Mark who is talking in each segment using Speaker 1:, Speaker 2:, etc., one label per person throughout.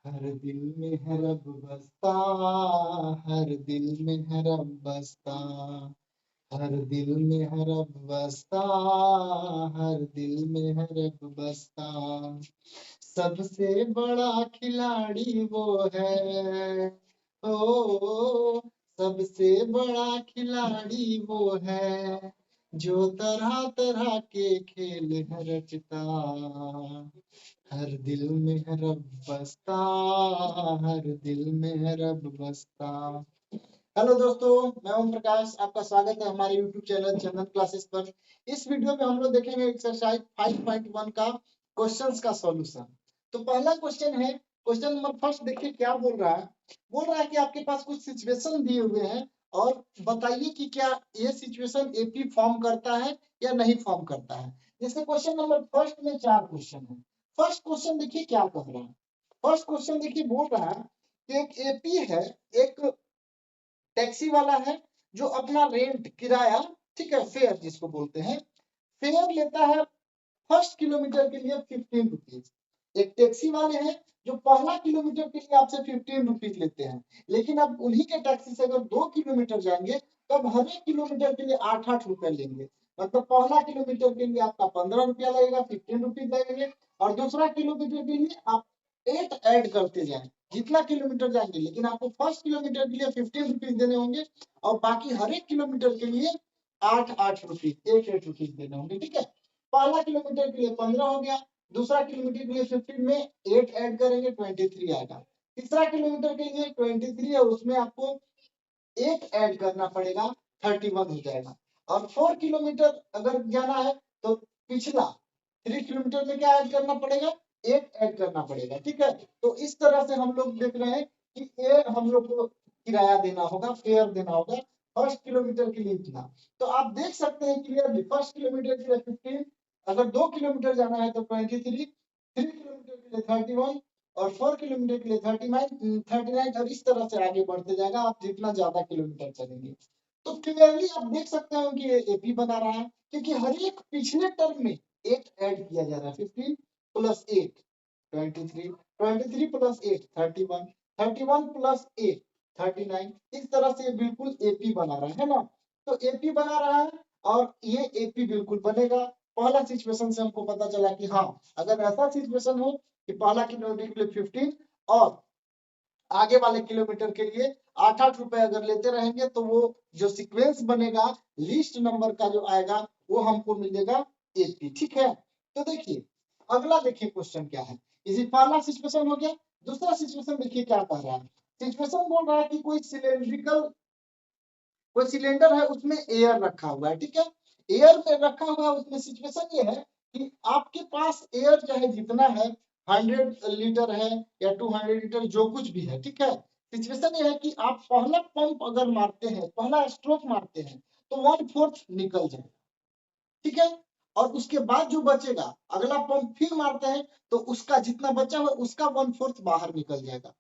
Speaker 1: हर दिल में है रब बसता, हर दिल में है रब बसता, हर दिल में है रब बसता, हर दिल में है रब बसता। सबसे बड़ा खिलाड़ी वो है, ओ सबसे बड़ा खिलाड़ी वो है, जो तरह तरह के खेल है रचता। हर दिल में है रब बसता, हर दिल में है रब बसता। हेलो दोस्तों, मैं ओम प्रकाश, आपका स्वागत है हमारे YouTube चैनल चंदन क्लासेस पर। इस वीडियो में हम लोग देखेंगे एक्सरसाइज 5.1 का क्वेश्चंस का सॉल्यूशन। तो पहला क्वेश्चन है, क्वेश्चन नंबर फर्स्ट, देखिए क्या बोल रहा है। बोल रहा है कि आपके पास कुछ सिचुएशन दिए हुए हैं और बताइए कि क्या ये सिचुएशन एपी फॉर्म करता है या नहीं फॉर्म करता है। जैसे क्वेश्चन नंबर फर्स्ट में 4 क्वेश्चन है। फर्स्ट क्वेश्चन देखिए क्या कह रहा है। फर्स्ट क्वेश्चन देखिए बोल रहा है कि एक एपी है, एक टैक्सी वाला है जो अपना रेंट किराया, ठीक है, फेयर जिसको बोलते हैं, फेयर लेता है फर्स्ट किलोमीटर के लिए 15 रुपीज। एक टैक्सी वाले हैं जो पहला किलोमीटर के लिए आपसे 15 रुपीज लेते हैं, लेकिन अब उन्हीं के टैक्सी से अगर 2 किलोमीटर जाएंगे तो अब हर एक किलोमीटर के लिए 8-8 रुपए लेंगे। मतलब पहला किलोमीटर के लिए आपका 15 रुपया लगेगा, 15 रुपीज लगेंगे, और दूसरा किलोमीटर के लिए आप 8 ऐड करते जाएं जितना किलोमीटर जाएंगे, लेकिन आपको फर्स्ट किलोमीटर के लिए 15 रुपीज देने होंगे और बाकी हर एक किलोमीटर के लिए 8-8 रुपीज, 8-8 रुपीज देने होंगे, ठीक है। पहला किलोमीटर के लिए 15 हो गया, दूसरा किलोमीटर के लिए 15 में 8 ऐड करेंगे 23 आएगा, तीसरा किलोमीटर के लिए 23 है उसमें आपको 8 ऐड करना पड़ेगा, 31 हो जाएगा। और 4 किलोमीटर अगर जाना है तो पिछला 3 किलोमीटर में क्या ऐड करना पड़ेगा, 8 ऐड करना पड़ेगा, ठीक है। तो इस तरह से हम लोग देख रहे हैं कि ये हम लोग को किराया देना होगा, फेयर देना होगा फर्स्ट किलोमीटर के लिए इतना। तो आप देख सकते हैं क्लियरली, फर्स्ट किलोमीटर के लिए 15, अगर 2 किलोमीटर जाना है तो 23, 3 किलोमीटर के लिए 31, और 4 किलोमीटर के लिए 39 और इस तरह से आगे बढ़ते जाएगा आप जितना ज्यादा किलोमीटर चलेंगे। तो क्लियरली आप देख सकते हो कि ये एपी बना रहा है, क्योंकि हर एक पिछले टर्म में 8 ऐड किया जा रहा है। 15 प्लस 8 23, 23 प्लस 8 31, 31 प्लस 8 39। इस तरह से बिल्कुल एपी बना रहा है ना। तो एपी बना रहा है और ये एपी बिल्कुल बनेगा। पहला सिचुएशन से हमको पता चला कि हाँ, अगर ऐसा सिचुएशन हो कि पहला किलोमीटर के लिए 15 और आगे वाले किलोमीटर के लिए 8-8 रुपए अगर लेते रहेंगे तो वो जो सीक्वेंस बनेगा, लिस्ट नंबर का जो आएगा वो हमको मिलेगा एपी, ठीक है। तो देखिए अगला, देखिए क्वेश्चन क्या है। इसी पहला सिचुएशन हो गया। दूसरा सिचुएशन देखिए क्या कह रहा है। सिचुएशन बोल रहा है कि कोई सिलेंडर है उसमें एयर रखा हुआ है, ठीक है। एयर में रखा हुआ है, उसमें सिचुएशन ये है कि आपके पास एयर चाहे जितना है, 100 लीटर है या 200 लीटर, जो कुछ भी है, ठीक है। सिचुएशन ये है कि आप पहला पंप अगर मारते हैं, पहला स्ट्रोक मारते हैं तो 1/4 निकल जाए, ठीक है। और उसके बाद जो बचेगा, अगला पंप फिर मारते हैं तो उसका जितना बचा हुआ उसका 1/4 बाहर निकल जाएगा।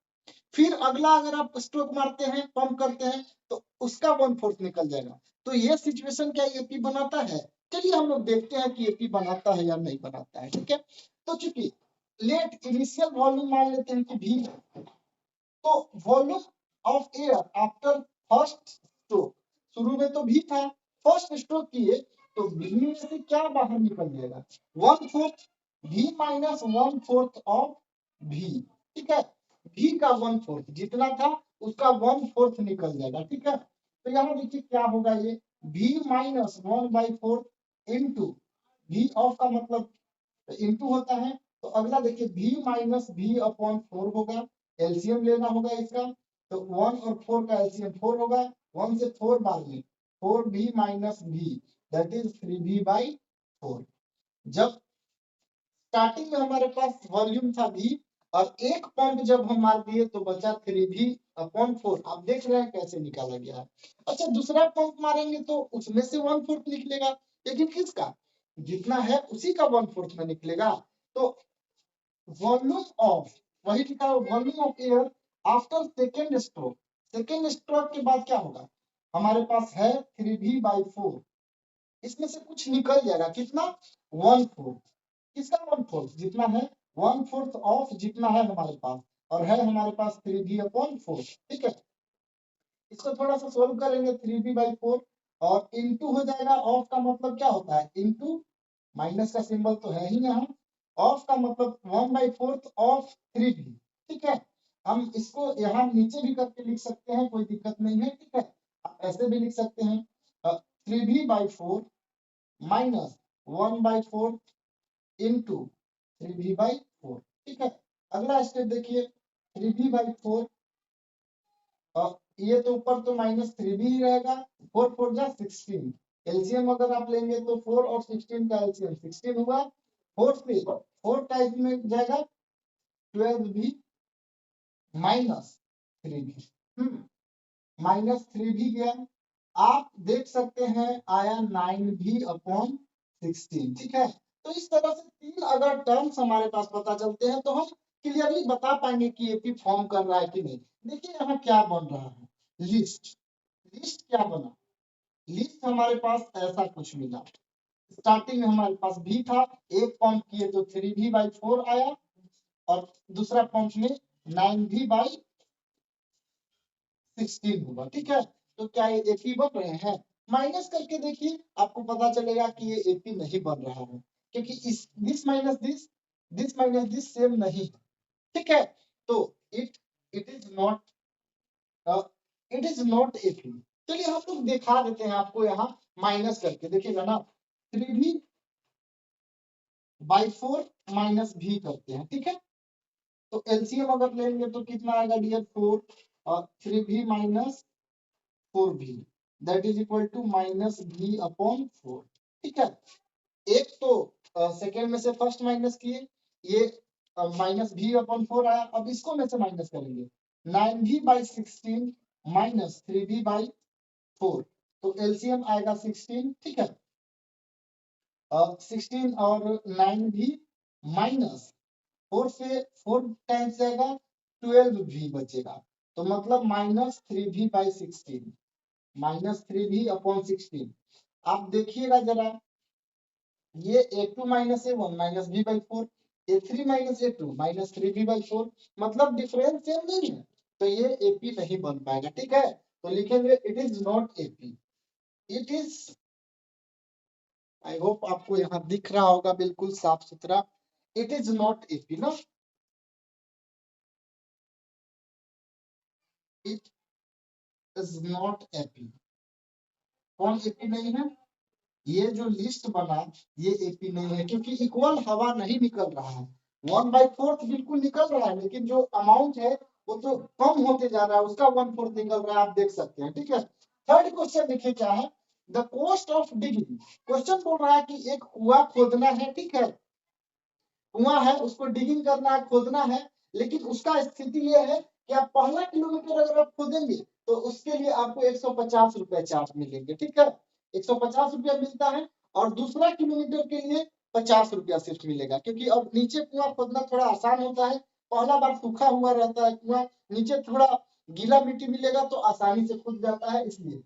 Speaker 1: फिर अगला अगर आप स्ट्रोक मारते हैं, पंप करते हैं, तो उसका 1/4 निकल जाएगा। तो ये सिचुएशन क्या एपी बनाता है? चलिए हम लोग देखते हैं कि एपी बनाता है या नहीं बनाता है, ठीक है। तो चूंकि लेट इनिशियल वॉल्यूम मान लेते हैं कि भी, तो volume of air after first stroke, शुरू में तो भी था, फर्स्ट स्ट्रोक किए तो भी में से क्या बाहर निकल जाएगा, 1/4 भी माइनस 1/4 ऑफ भी, ठीक है। भी का 1/4 जितना था उसका 1/4 निकल जाएगा, ठीक है। तो यहाँ देखिए क्या होगा, ये भी माइनस 1/4 इंटू भी ऑफ का मतलब इंटू होता है। तो अगला देखिए भी माइनस भी अपॉन 4 होगा, एलसीएम लेना होगा इसका। तो 1 और 4 का एलसीएम 4 होगा, 1 से 4 बार में 4 भी माइनस भी, दैट इज 3v/4। जब स्टार्टिंग में हमारे पास वॉल्यूम था भी, और एक पंप जब हम मार दिए तो बचा 3v/4। आप देख रहे हैं कैसे निकाला गया है। अच्छा, दूसरा पंप मारेंगे तो उसमें से 1/4 निकलेगा, लेकिन किसका, जितना है उसी का 1/4 में निकलेगा। तो वॉल्यूम ऑफ, वही लिखा है, volume of air after second stroke. Second stroke के बाद क्या होगा, हमारे पास है 3v/4, इसमें से कुछ निकल जाएगा, कितना, 1/4। किसका 1/4 जितना है, 1/4 ऑफ जितना है हमारे पास। और है हमारे पास 3b/4। ठीक है, इसको थोड़ा सा सोल्व करेंगे। 3b/4 और इनटू हो जाएगा। ऑफ का मतलब क्या होता है? इनटू, माइनस का सिंबल तो है ही यहाँ। ऑफ का मतलब 1/4 ऑफ 3b। ठीक है, हम इसको यहाँ नीचे भी करके लिख सकते हैं, कोई दिक्कत नहीं है। ठीक है, आप ऐसे भी लिख सकते हैं 3b/4 माइनस 1/4 इंटू 3b/4। ठीक है, अगला स्टेप देखिए 3b/4 और ये तो ऊपर तो -3b ही रहेगा। 4 4 जा 16। एलसीएम अगर आप लेंगे तो 4 और 16 का एलसीएम 16 हुआ। 4 से 4 टाइप में जाएगा 12b -3b। -3b गया। आप देख सकते हैं आया 9b/16। ठीक है, तो इस तरह से तीन अगर टर्म्स हमारे पास पता चलते हैं तो हम क्लियरली बता पाएंगे कि एपी फॉर्म कर रहा है कि नहीं। देखिए यहाँ क्या बन रहा है, लिस्ट। लिस्ट क्या बना? लिस्ट हमारे पास ऐसा कुछ मिला। स्टार्टिंग में हमारे पास भी था, एक पंप किए तो 3b/4 आया और दूसरा पंप में 9b/16 होगा। ठीक है, तो क्या ये एपी बन रहे हैं? माइनस करके देखिए, आपको पता चलेगा कि ये एपी नहीं बन रहा है, क्योंकि इस दिस माइनस दिस सेम नहीं है। ठीक है, तो it it is not AP. चलिए हम लोग दिखा देते हैं आपको यहाँ माइनस करके। देखिएगा ना, 3b/4 माइनस भी करते हैं। ठीक है, तो एलसीएम अगर लेंगे तो कितना आएगा डियर? 4 और 3b minus 4b, that is equal to -b/4। ठीक है, एक तो सेकेंड में से फर्स्ट माइनस किए, ये -b/4 आया। अब इसको में से माइनस करेंगे, 9b/16 माइनस 3b/4, तो एलसीएम आएगा 16। ठीक है, 16 और 9 भी माइनस 4 से 4 टाइम्स जाएगा, 12 भी बचेगा। तो मतलब -3b/16, -3b/16। आप देखिएगा जरा, ये a2 minus a1 minus b/4, a3 minus a2 minus 3b/4, मतलब डिफरेंस सेम नहीं है, तो ये एपी नहीं बन पाएगा। ठीक है, तो लिखेंगे it is not AP. It is, I hope आपको यहाँ दिख रहा होगा बिल्कुल साफ सुथरा, इट इज नॉट एपी ना, इट इज नॉट एपी। कौन एपी नहीं है? ये जो लिस्ट बना ये एपी नहीं है, क्योंकि इक्वल हवा नहीं निकल रहा है। 1/4 बिल्कुल निकल रहा है, लेकिन जो अमाउंट है वो तो कम होते जा रहा है, उसका 1/4 निकल रहा है, आप देख सकते हैं। ठीक है, थर्ड क्वेश्चन देखिए क्या है, the cost of digging. Question बोल रहा है कि एक कुआं खोदना है। ठीक है, कुआं है, उसको डिगिंग करना है, खोदना है, लेकिन उसका स्थिति ये है कि आप पहला किलोमीटर अगर आप खोदेंगे तो उसके लिए आपको 150 रुपए चार्ज मिलेंगे। ठीक है, 150 रुपया मिलता है, और दूसरा किलोमीटर के लिए 50 रुपया सिर्फ मिलेगा, क्योंकि अब नीचे कुआं खोदना थोड़ा आसान होता है। पहला बार सूखा हुआ रहता है कुआं, नीचे थोड़ा गीला मिट्टी मिलेगा तो आसानी से खुद जाता है। इसलिए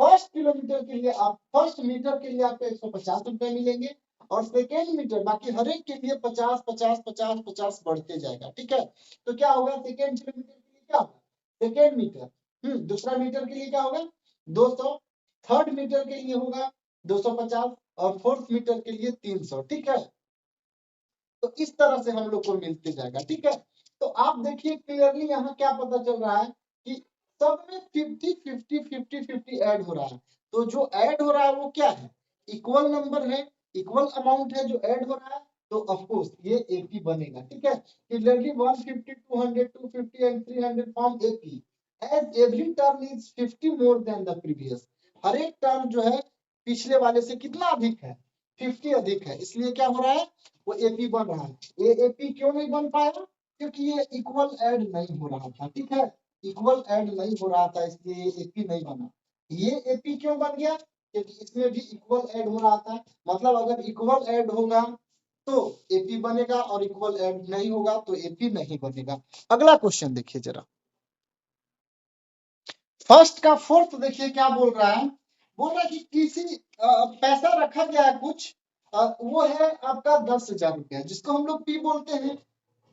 Speaker 1: फर्स्ट किलोमीटर के लिए आप, फर्स्ट मीटर के लिए आपको 150 रुपए मिलेंगे, और सेकेंड मीटर बाकी हर एक के लिए 50 50 50 50 बढ़ते जाएगा। ठीक है, तो क्या होगा, सेकेंड किलोमीटर के लिए क्या होगा, सेकेंड मीटर, दूसरा मीटर के लिए क्या होगा 200, थर्ड मीटर के लिए होगा 250, और फोर्थ मीटर के लिए 300। ठीक है, तो इस तरह से हम लोग को मिलते जाएगा। ठीक है, तो आप देखिए क्लियरली यहाँ क्या पता चल रहा है कि सब में 50 50 50 50 ऐड हो रहा है। तो जो ऐड हो रहा है वो क्या है, इक्वल नंबर है, इक्वल अमाउंट है जो ऐड हो रहा है, तो ऑफ कोर्स ये एपी बनेगा। ठीक है, clearly 150 200 250 and 300 form AP as every term is 50 more than the previous. हर एक टर्म जो है पिछले वाले से कितना अधिक है, 50 अधिक है, इसलिए क्या हो रहा है, वो एपी बन रहा है। ये एपी क्यों नहीं बन पाया, क्योंकि ये इक्वल ऐड नहीं हो रहा था। ठीक है, इक्वल ऐड नहीं हो रहा था, इसलिए ये एपी नहीं बना। ये एपी क्यों बन गया, क्योंकि इसमें भी इक्वल ऐड हो रहा था। मतलब अगर इक्वल ऐड होगा तो एपी बनेगा, और इक्वल ऐड नहीं होगा तो एपी नहीं बनेगा। अगला क्वेश्चन देखिए जरा, फर्स्ट का फोर्थ देखिए क्या बोल रहा है। बोल रहा है कि किसी पैसा रखा गया है कुछ, वो है आपका 10,000 रुपया, जिसको हम लोग पी बोलते हैं,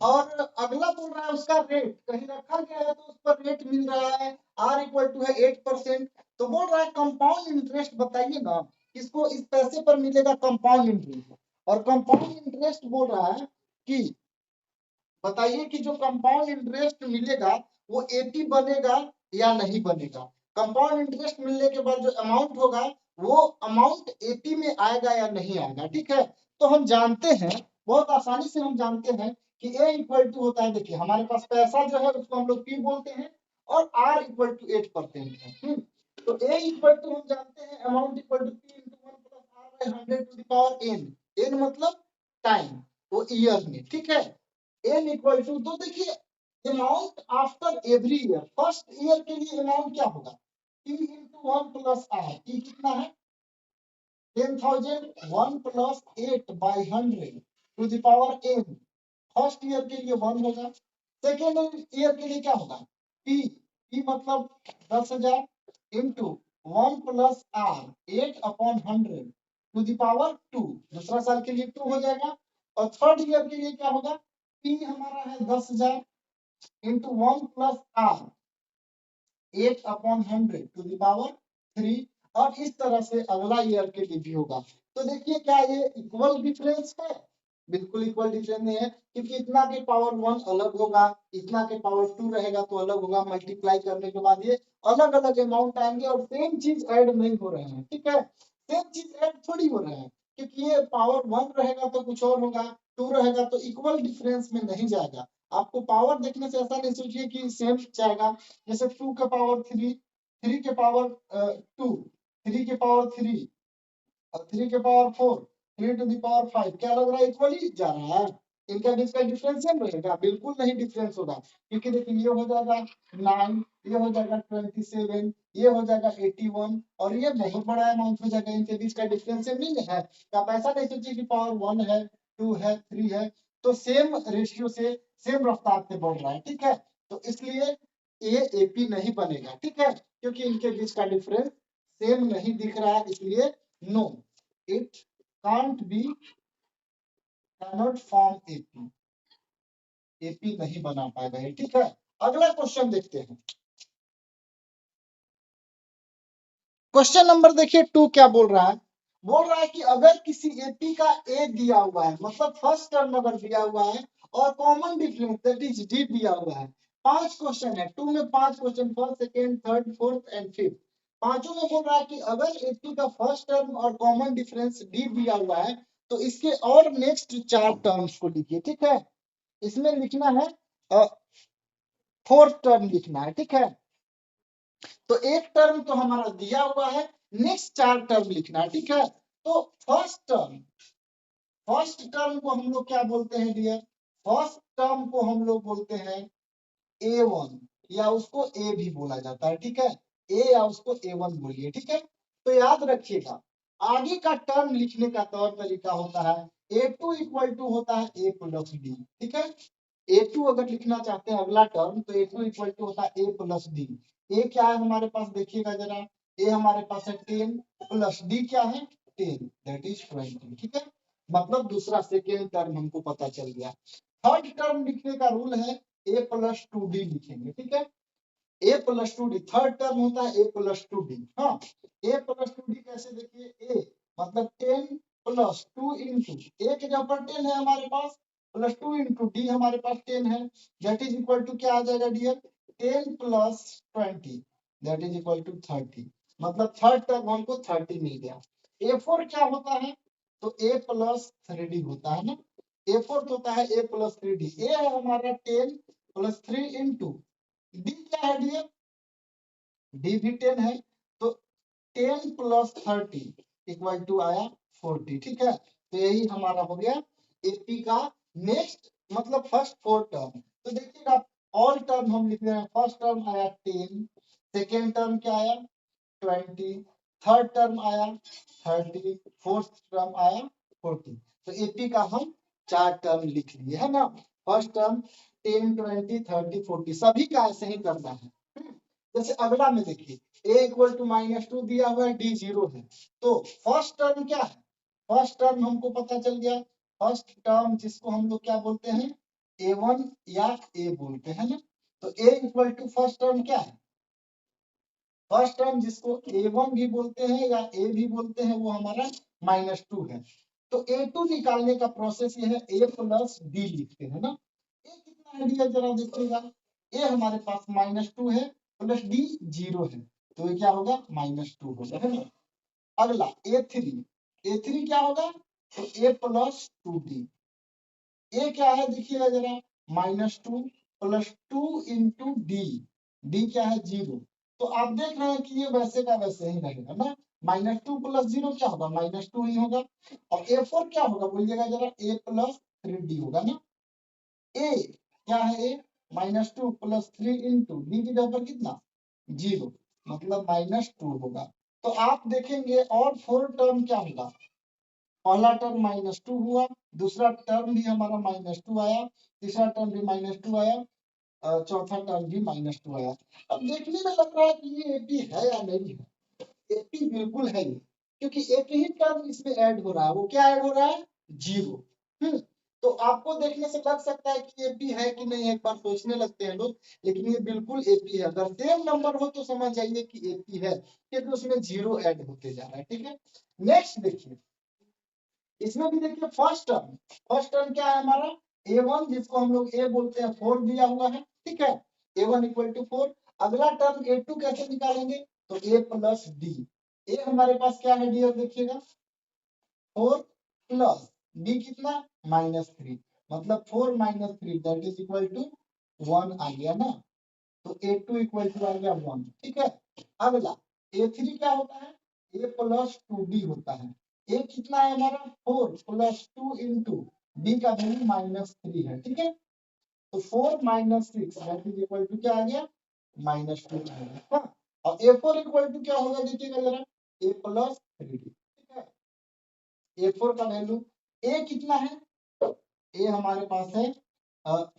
Speaker 1: और अगला बोल रहा है उसका रेट कहीं रखा गया है तो उस पर रेट मिल रहा है आर इक्वल टू है 8%। तो बोल रहा है कंपाउंड इंटरेस्ट बताइए ना, किसको इस पैसे पर मिलेगा कंपाउंड इंटरेस्ट। और कंपाउंड इंटरेस्ट बोल रहा है कि बताइए कि जो कंपाउंड इंटरेस्ट मिलेगा वो एटी बनेगा या नहीं बनेगा। कंपाउंड इंटरेस्ट मिलने के बाद जो अमाउंट होगा वो अमाउंट एटी में आएगा या नहीं आएगा। ठीक है, तो हम जानते हैं, बहुत आसानी से हम जानते हैं कि ए इक्वल टू होता है, देखिए हमारे पास पैसा जो है उसको हम लोग पी बोलते हैं और आर इक्वल टू 8% है। तो ए इक्वल टू हम जानते हैं amount equal to P into 1 plus R by 100 to the power N. N मतलब टाइम, वो ईयर में। ठीक है, एन इक्वल टू, तो देखिए amount after every year, first year के लिए अमाउंट क्या होगा, P into 1 plus R. P कितना है 10,000, 1 plus 8 by 100 to the power N. First year के लिए 1 होगा। सेकेंड ईयर के लिए क्या होगा, पी, पी मतलब 10,000 into 1 plus R 8 upon 100 to the power 2। दूसरा साल के लिए 2 हो जाएगा। और थर्ड ईयर के लिए क्या होगा, पी हमारा है 10,000 into 1 plus R 8 upon 100 to the power 3। और इस तरह से अगला ईयर के लिए भी होगा। तो देखिए क्या ये इक्वल डिफरेंस है, बिल्कुल इक्वल डिफरेंस नहीं है, क्योंकि इतना के पावर 1 अलग होगा, इतना के पावर 2 रहेगा तो अलग होगा। मल्टीप्लाई करने के बाद ये अलग अलग अमाउंट आएंगे और सेम चीज ऐड नहीं हो रहे हैं। ठीक है, सेम चीज ऐड थोड़ी हो रहे हैं, क्योंकि ये पावर 1 रहेगा तो कुछ और होगा, 2 रहेगा तो इक्वल डिफरेंस में नहीं जाएगा। आपको पावर देखने से ऐसा नहीं सोचिए कि सेम जाएगा। जैसे 2 के पावर 3, 3 के पावर 2, 3 के पावर 3 और 3 के पावर 4, 3 टू द पावर 5, क्या लग रहा है इक्वली जा रहा है। इनका बीच का डिफरेंस सेम रहेगा, बिल्कुल नहीं डिफरेंस होगा। क्योंकि देखिए ये हो जाएगा 9, ये हो जाएगा 27, ये हो जाएगा 81 और ये बहुत बड़ा अमाउंट हो जाएगा। इनके बीच का डिफरेंस सेम नहीं है। तो आप ऐसा नहीं सोचिए कि पावर 1 है, 2 है, 3 है, तो सेम रेशियो से सेम रफ्तार से बढ़ रहा है। ठीक है, तो इसलिए ये एपी नहीं बनेगा। ठीक है, क्योंकि इनके बीच का डिफरेंस सेम नहीं दिख रहा है, इसलिए no, it can't be, cannot form AP, AP नहीं बना पाएगा ये। ठीक है, अगला क्वेश्चन देखते हैं। क्वेश्चन नंबर देखिए 2 क्या बोल रहा है। बोल रहा है कि अगर किसी एपी का ए दिया हुआ है, मतलब फर्स्ट टर्म अगर दिया हुआ है और common difference that is D दिया हुआ है। 5 क्वेश्चन है, 2 में 5 question, first, second, third, fourth and fifth. पांचों में बोल रहा है कि अगर एपी का फर्स्ट टर्म और कॉमन डिफरेंस डी दिया हुआ है तो इसके और नेक्स्ट 4 टर्म्स को लिखिए। ठीक है, इसमें लिखना है फोर्थ टर्म लिखना है। ठीक है, तो एक टर्म तो हमारा दिया हुआ है, नेक्स्ट 4 टर्म लिखना है। ठीक है, तो फर्स्ट टर्म को हम लोग क्या बोलते हैं डियर, फर्स्ट टर्म को हम लोग बोलते हैं A1 या उसको ए भी बोला जाता है। ठीक है, ए या उसको A1 बोलिए। ठीक है, तो याद रखिएगा आगे का टर्म लिखने का तौर तरीका होता है A2 इक्वल टू होता है A प्लस डी। ठीक है, A2 अगर लिखना चाहते हैं अगला टर्म तो A2 इक्वल टू होता है A प्लस डी। ए क्या है हमारे पास देखिएगा जरा, ए हमारे पास है 10 प्लस डी क्या है 10, दैट इज 20। ठीक है, मतलब दूसरा सेकेंड टर्म हमको पता चल गया। थर्ड टर्म लिखने का रूल है ए प्लस टू डी लिखेंगे। ठीक है, a plus two d third term होता है ए प्लस टू डी। हाँ, ए प्लस टू डी कैसे, देखिए ए मतलब 10 प्लस 2 इंटू ए के जगह पर 10 है हमारे पास, प्लस 2 इंटू डी हमारे पास 10 है, दैट इज इक्वल टू क्या आ जाएगा dear 10 plus 20, that is equal to 30। मतलब थर्ड टर्म हमको 30 मिल गया। ए फोर क्या होता है, तो ए प्लस 3 डी होता है ना, ए फोर्थ होता है ए प्लस 3 डी। ए है हमारा 10 प्लस 3 इंटू डी क्या है डियर, डी भी 10 है, तो 10 प्लस 30 इक्वल टू आया 40। ठीक है, तो यही हमारा हो गया एपी का नेक्स्ट मतलब फर्स्ट 4 टर्म। तो देखिएगा ऑल टर्म हम लिख रहे हैं, फर्स्ट टर्म आया 10, सेकेंड टर्म क्या आया 20, थर्ड टर्म आया 30, फोर्थ टर्म आया 40। तो एपी का हम 4 टर्म लिख लिए है ना। फर्स्ट टर्म 10, 20, 30, 40 सभी का ऐसे ही करना है। जैसे अगला में देखिए ए इक्वल टू -2 दिया हुआ है, डी 0 है, तो फर्स्ट टर्म क्या है, फर्स्ट टर्म हमको पता चल गया। फर्स्ट टर्म जिसको हम लोग क्या बोलते हैं A1 या A बोलते हैं ना। तो A equal to first term क्या है, फर्स्ट टर्म जिसको A1 भी बोलते हैं या A भी बोलते हैं वो हमारा -2 है। तो A2 निकालने का प्रोसेस ये है, A प्लस D लिखते हैं ना। A कितना है दिया जरा देखिएगा, A हमारे पास -2 है प्लस D 0 है, तो ये क्या होगा -2 होगा, है ना। अगला A3 क्या होगा, तो A प्लस 2D। ए क्या है देखिएगा जरा, -2 प्लस 2 इंटू डी क्या है 0। तो आप देख रहे हैं कि ये वैसे का वैसे ही रहेगा ना, -2 प्लस 0 क्या होगा, -2 ही होगा। और A4 क्या होगा बोलिएगा जरा, A प्लस 3D होगा ना। ए क्या है, ए -2 प्लस 3 इंटू डी की जगह पर कितना 0, मतलब -2 होगा। तो आप देखेंगे और 4 टर्म क्या होगा, पहला टर्म -2 हुआ, दूसरा टर्म भी हमारा -2 आया, तीसरा टर्म भी -2 आया, चौथा टर्म भी -2 आया। अब देखने में लग रहा है कि ये एपी है या नहीं है, एपी बिल्कुल है ये, क्योंकि एक ही टर्म इसमें ऐड हो रहा है, वो क्या ऐड हो रहा है 0। तो आपको देखने से लग सकता है कि एपी है कि नहीं, एक बार सोचने लगते हैं लोग, लेकिन ये बिल्कुल एपी है। अगर सेम नंबर हो तो समझ जाइए कि एपी है, क्योंकि उसमें 0 ऐड होते जा रहा है, ठीक है। नेक्स्ट देखिए, इसमें भी देखिए फर्स्ट टर्म क्या है हमारा, A1 जिसको हम लोग A बोलते हैं 4 दिया हुआ है, ठीक है। A1 equal to 4। अगला टर्म A2 कैसे निकालेंगे, तो A प्लस डी। A हमारे पास क्या है डियर देखिएगा, 4 प्लस डी कितना -3, मतलब 4 - 3 दैट इज इक्वल टू 1 आ गया ना। तो A2 इक्वल टू आ गया 1, ठीक है। अगला A3 क्या होता है, A प्लस 2D होता है। A कितना है हमारा 4 प्लस 2 इंटू डी का वैल्यू -3 है, ठीक है। तो 4 - 6 दैट इज इक्वल टू क्या आ गया -2 आ गया, हाँ। और A4 इक्वल टू क्या होगा देखिएगा जरा, A प्लस 3D, ठीक है। A4 का वैल्यू, A कितना है, ए हमारे पास है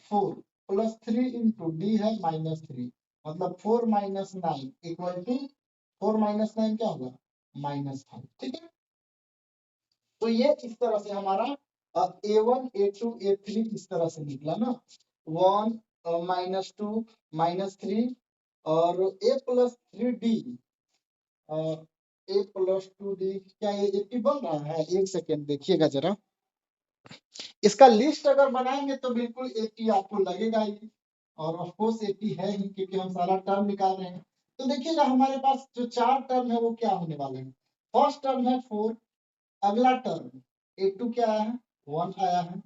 Speaker 1: 4 प्लस 3 इंटू डी है -3, मतलब 4 - 9 इक्वल टू 4 - 9 क्या होगा -5, ठीक है। तो ये इस तरह से हमारा A1 A2 A3 इस तरह से निकला ना, 1 -2 -3 और A plus 3D, A plus 2D, क्या ये 80 बन रहा है, एक सेकेंड देखिएगा जरा। इसका लिस्ट अगर बनाएंगे तो बिल्कुल 80 आपको लगेगा ही, और ऑफ कोर्स 80 है ही, क्योंकि हम सारा टर्म निकाल रहे हैं। तो देखिएगा हमारे पास जो 4 टर्म है वो क्या होने वाले हैं, फर्स्ट टर्म है 4, अगला टर्म A2 क्या आया है 1 आया है,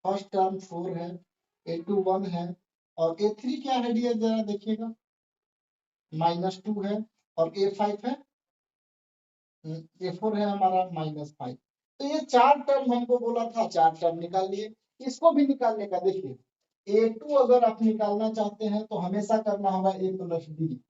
Speaker 1: फर्स्ट टर्म 4 है, A2 1 है, और A3 क्या है डियर जरा देखिएगा -2 है, और A5 है A4 है हमारा -5। तो ये 4 टर्म हमको बोला था, 4 टर्म निकाल लिए। इसको भी निकालने का देखिए, A2 अगर आप निकालना चाहते हैं तो हमेशा करना होगा A प्लस डी।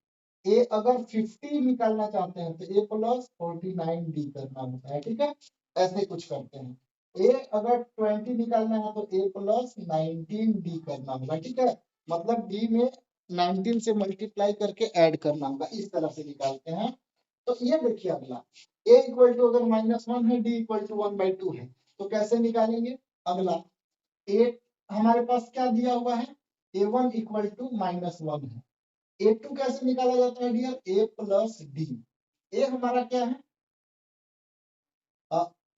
Speaker 1: ए अगर 50 निकालना चाहते हैं तो A प्लस 49 डी करना होता है, ठीक है। ऐसे कुछ करते हैं। ए अगर 20 निकालना है तो A प्लस 19 डी करना होगा, ठीक है। मतलब डी में 19 से मल्टीप्लाई करके ऐड करना होगा, इस तरह से निकालते हैं। तो ये देखिए अगला, A इक्वल टू अगर -1 है, D इक्वल टू 1/2 है, तो कैसे निकालेंगे। अगला A हमारे पास क्या दिया हुआ है, A1 इक्वल टू -1 है। A2 कैसे निकाला जाता है dear, A plus D. A हमारा क्या है,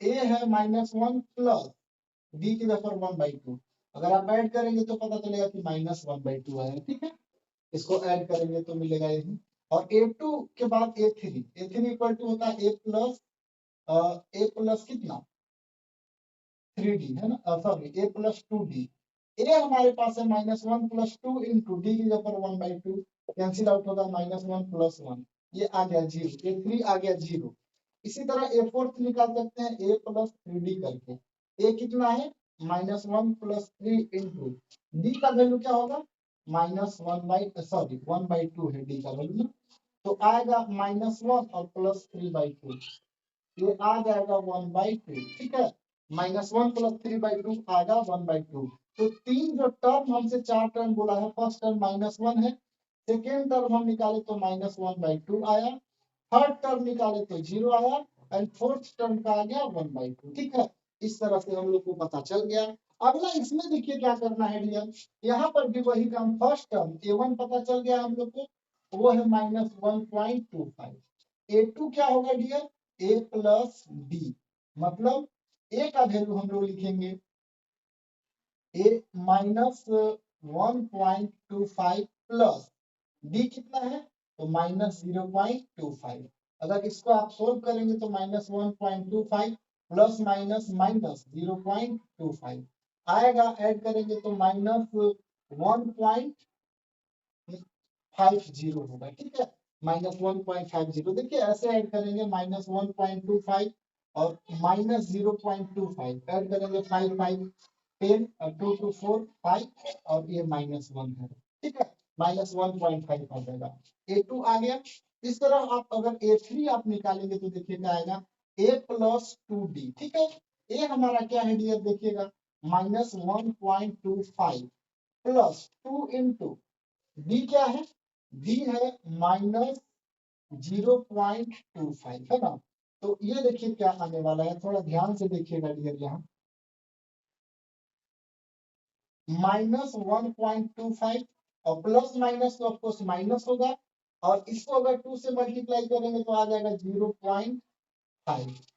Speaker 1: A है -1 प्लस डी की जगह 1/2। अगर आप ऐड करेंगे तो पता चलेगा कि -1/2 है, ठीक है। इसको ऐड करेंगे तो मिलेगा यही। और A2 के बाद A3 इक्वल टू होता है A प्लस कितना 3D है ना, सॉरी A प्लस 2D। ए हमारे पास है -1 प्लस 2 इंटू डी की जगह पर 1/2, कैंसिल आउट होगा -1 प्लस 1, ये आ गया 0, A3 आ गया 0। इसी तरह A4 निकाल सकते हैं A प्लस 3D करके। A कितना है -1 प्लस 3 इंटू डी का वैल्यू क्या होगा -1/2 है डी का वैल्यू ना। तो आएगा -1 और प्लस 3/2, ये आ जाएगा 1/2, ठीक है। -1 प्लस 3/2 आएगा 1/2। तो तीन जो टर्म हमसे 4 टर्म बोला है, फर्स्ट टर्म -1 है, सेकेंड टर्म हम निकाले तो -1/2 आया, थर्ड टर्म निकाले तो 0 आया, एंड फोर्थ टर्म का आ गया 1/2, ठीक है। इस तरह से हम लोग को पता चल गया। अगला इसमें देखिए क्या करना है डियर, यहाँ पर भी वही काम, फर्स्ट टर्म a1 पता चल गया हम लोग को, वो है -1.25। a2 क्या होगा डियर, a प्लस b, मतलब a का वैल्यू हम लोग लिखेंगे a -1.25 प्लस b कितना है, तो -0.25। अगर इसको आप सोल्व करेंगे तो -1.25 प्लस माइनस माइनस 0.25 आएगा, ऐड करेंगे तो -1.50 होगा, ठीक है, -1.50। देखिए ऐसे ऐड करेंगे, -1.25 और -0.25 ऐड करेंगे, 5 5 10 और 2 2 4 5 और ये -1 है, ठीक है, -1.5 आ जाएगा। a2 आ गया। इस तरह आप अगर a3 आप निकालेंगे तो देखिए क्या आएगा, a प्लस 2b, ठीक है। a हमारा क्या है डियर, देखिएगा -1.25 प्लस 2 इंटू b क्या है, b है -0.25, है ना। तो ये देखिए क्या आने वाला है, थोड़ा ध्यान से देखिएगा डियर, यहाँ -1.25 और प्लस माइनस तो ऑफकोर्स माइनस होगा, और इसको अगर 2 से मल्टीप्लाई करेंगे तो आ जाएगा 0.5।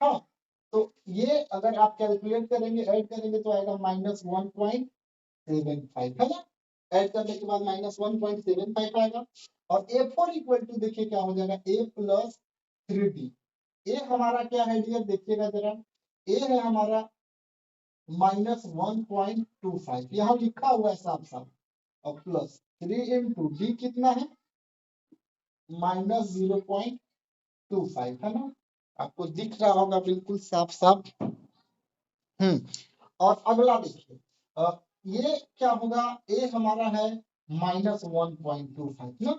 Speaker 1: हाँ, तो ये अगर आप कैलकुलेट करेंगे, ऐड करेंगे तो आएगा -1.75, है ना। ऐड करने के बाद -1.75 आएगा। और a4 इक्वल टू देखिए क्या हो जाएगा, a प्लस 3b। a हमारा क्या है डियर, देखिएगा जरा, a है हमारा -1.25, यहाँ लिखा हुआ है साफ साफ, और प्लस 3 इंटू डी कितना है, -0.25, है ना। आपको दिख रहा होगा बिल्कुल साफ साफ। और अगला देखिए, ये क्या होगा, ए हमारा है -1.25 ना,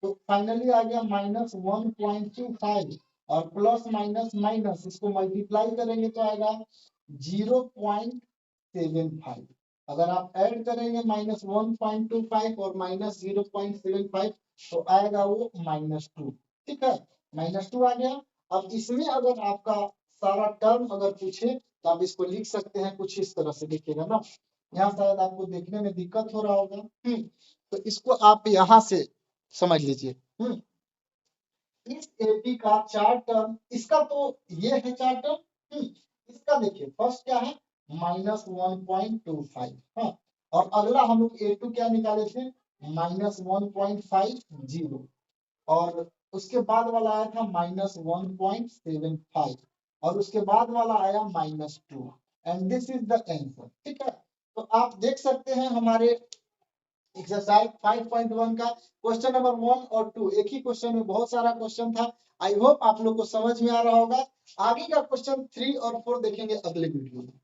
Speaker 1: तो फाइनली आ गया -1.25 और प्लस माइनस माइनस इसको मल्टीप्लाई करेंगे तो आएगा 0.75। अगर आप ऐड करेंगे -1.25 और -0.75 तो आएगा वो -2, ठीक है, -2 आ गया। अब इसमें अगर आपका सारा टर्म अगर पूछे तो आप इसको लिख सकते हैं कुछ इस तरह से, देखिएगा ना, यहाँ शायद आपको देखने में दिक्कत हो रहा होगा। तो इसको आप यहाँ से समझ लीजिए। इस एपी का चार टर्म, इसका तो ये है चार टर्म। इसका देखिए फर्स्ट क्या है, -1.25, हाँ, और अगला हम लोग a2 क्या निकाले थे, -1.50, और उसके बाद वाला आया था -1.75, और उसके बाद वाला आया -2, and this is the answer, ठीक है। तो आप देख सकते हैं हमारे एक्सरसाइज 5.1 का क्वेश्चन नंबर 1 और 2 एक ही क्वेश्चन में बहुत सारा क्वेश्चन था। आई होप आप लोग को समझ में आ रहा होगा। आगे का क्वेश्चन 3 और 4 देखेंगे अगले वीडियो में।